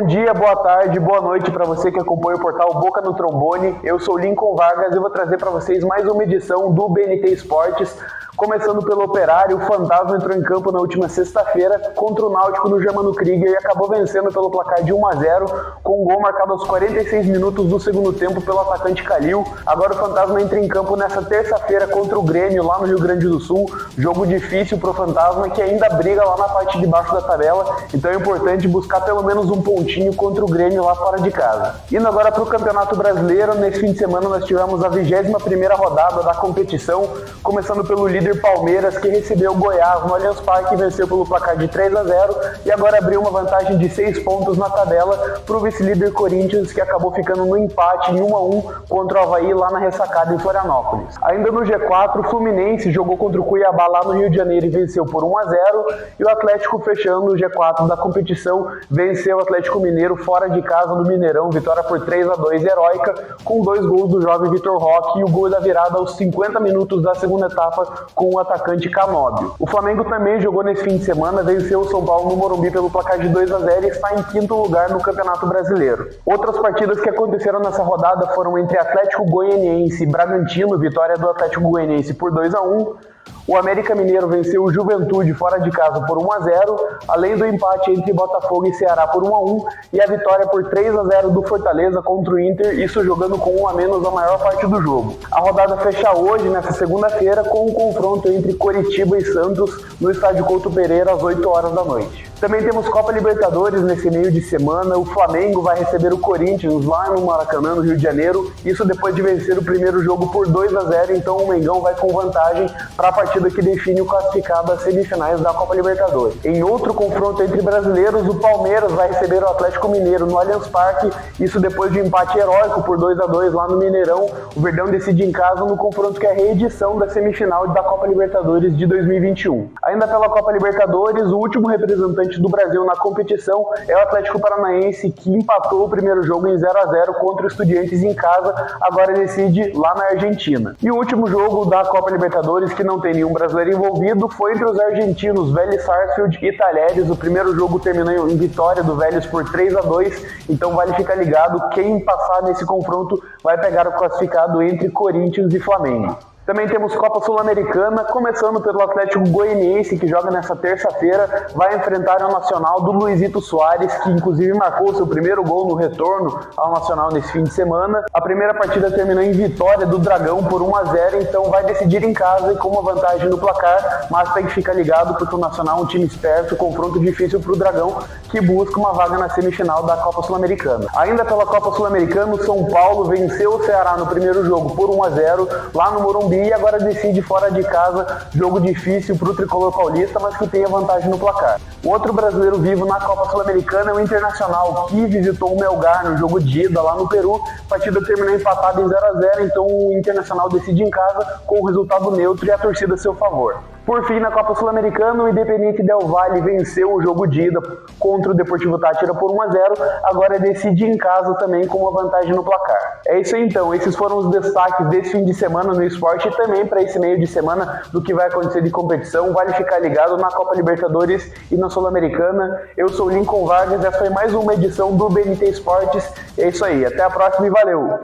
dia, boa tarde, boa noite para você que acompanha o portal Boca no Trombone. Eu sou Lincoln Vargas e vou trazer para vocês mais uma edição do BNT Esportes. Começando pelo Operário, o Fantasma entrou em campo na última sexta-feira contra o Náutico no Germano Krieger e acabou vencendo pelo placar de 1-0, com um gol marcado aos 46 minutos do segundo tempo pelo atacante Calil. Agora o Fantasma entra em campo nessa terça-feira contra o Grêmio, lá no Rio Grande do Sul. Jogo difícil para o Fantasma, que ainda briga lá na parte de baixo da tabela, então é importante buscar pelo menos um pontinho contra o Grêmio lá fora de casa. Indo agora para o Campeonato Brasileiro, nesse fim de semana nós tivemos a 21ª rodada da competição, começando pelo líder Palmeiras, que recebeu o Goiás no Allianz Parque e venceu pelo placar de 3-0 e agora abriu uma vantagem de 6 pontos na tabela para o vice-líder Corinthians, que acabou ficando no empate em 1-1 contra o Avaí lá na ressacada em Florianópolis. Ainda no G4, o Fluminense jogou contra o Cuiabá lá no Rio de Janeiro e venceu por 1-0 e o Atlético, fechando o G4 da competição, venceu o Atlético Mineiro fora de casa no Mineirão, vitória por 3-2 heróica, com 2 gols do jovem Vitor Roque e o gol da virada aos 50 minutos da segunda etapa com o atacante Canóbio. O Flamengo também jogou nesse fim de semana, venceu o São Paulo no Morumbi pelo placar de 2-0 e está em 5º lugar no Campeonato Brasileiro. Outras partidas que aconteceram nessa rodada foram entre Atlético Goianiense e Bragantino, vitória do Atlético Goianiense por 2-1. O América Mineiro venceu o Juventude fora de casa por 1-0, além do empate entre Botafogo e Ceará por 1-1 e a vitória por 3-0 do Fortaleza contra o Inter, isso jogando com 1 a menos a maior parte do jogo. A rodada fecha hoje, nesta segunda-feira, com um confronto entre Coritiba e Santos no estádio Couto Pereira às 8 horas da noite. Também temos Copa Libertadores nesse meio de semana. O Flamengo vai receber o Corinthians lá no Maracanã, no Rio de Janeiro. Isso depois de vencer o primeiro jogo por 2-0. Então o Mengão vai com vantagem para a partida que define o classificado às semifinais da Copa Libertadores. Em outro confronto entre brasileiros, o Palmeiras vai receber o Atlético Mineiro no Allianz Parque. Isso depois de um empate heróico por 2-2 lá no Mineirão. O Verdão decide em casa no confronto que é a reedição da semifinal da Copa Libertadores de 2021. Ainda pela Copa Libertadores, o último representante do Brasil na competição é o Atlético Paranaense, que empatou o primeiro jogo em 0-0 contra o Estudiantes em casa, agora decide lá na Argentina. E o último jogo da Copa Libertadores, que não tem nenhum brasileiro envolvido, foi entre os argentinos Vélez Sarsfield e Talleres. O primeiro jogo terminou em vitória do Vélez por 3-2, então vale ficar ligado, quem passar nesse confronto vai pegar o classificado entre Corinthians e Flamengo. Também temos Copa Sul-Americana, começando pelo Atlético Goianiense, que joga nessa terça-feira, vai enfrentar o Nacional do Luizito Soares, que inclusive marcou seu primeiro gol no retorno ao Nacional nesse fim de semana. A primeira partida terminou em vitória do Dragão por 1-0, então vai decidir em casa e com uma vantagem no placar, mas tem que ficar ligado porque o Nacional é um time esperto, confronto difícil para o Dragão, que busca uma vaga na semifinal da Copa Sul-Americana. Ainda pela Copa Sul-Americana, o São Paulo venceu o Ceará no primeiro jogo por 1-0, lá no Morumbi, e agora decide fora de casa, jogo difícil para o tricolor paulista, mas que tem a vantagem no placar. O outro brasileiro vivo na Copa Sul-Americana é o Internacional, que visitou o Melgar no jogo de ida lá no Peru. A partida terminou empatada em 0-0, então o Internacional decide em casa com o resultado neutro e a torcida a seu favor. Por fim, na Copa Sul-Americana, o Independiente Del Valle venceu o jogo de ida contra o Deportivo Táchira por 1-0, agora decide em casa também com uma vantagem no placar. É isso aí então, esses foram os destaques desse fim de semana no esporte e também para esse meio de semana do que vai acontecer de competição. Vale ficar ligado na Copa Libertadores e na Sul-Americana. Eu sou Lincoln Vargas, essa foi mais uma edição do BNT Esportes. É isso aí, até a próxima e valeu!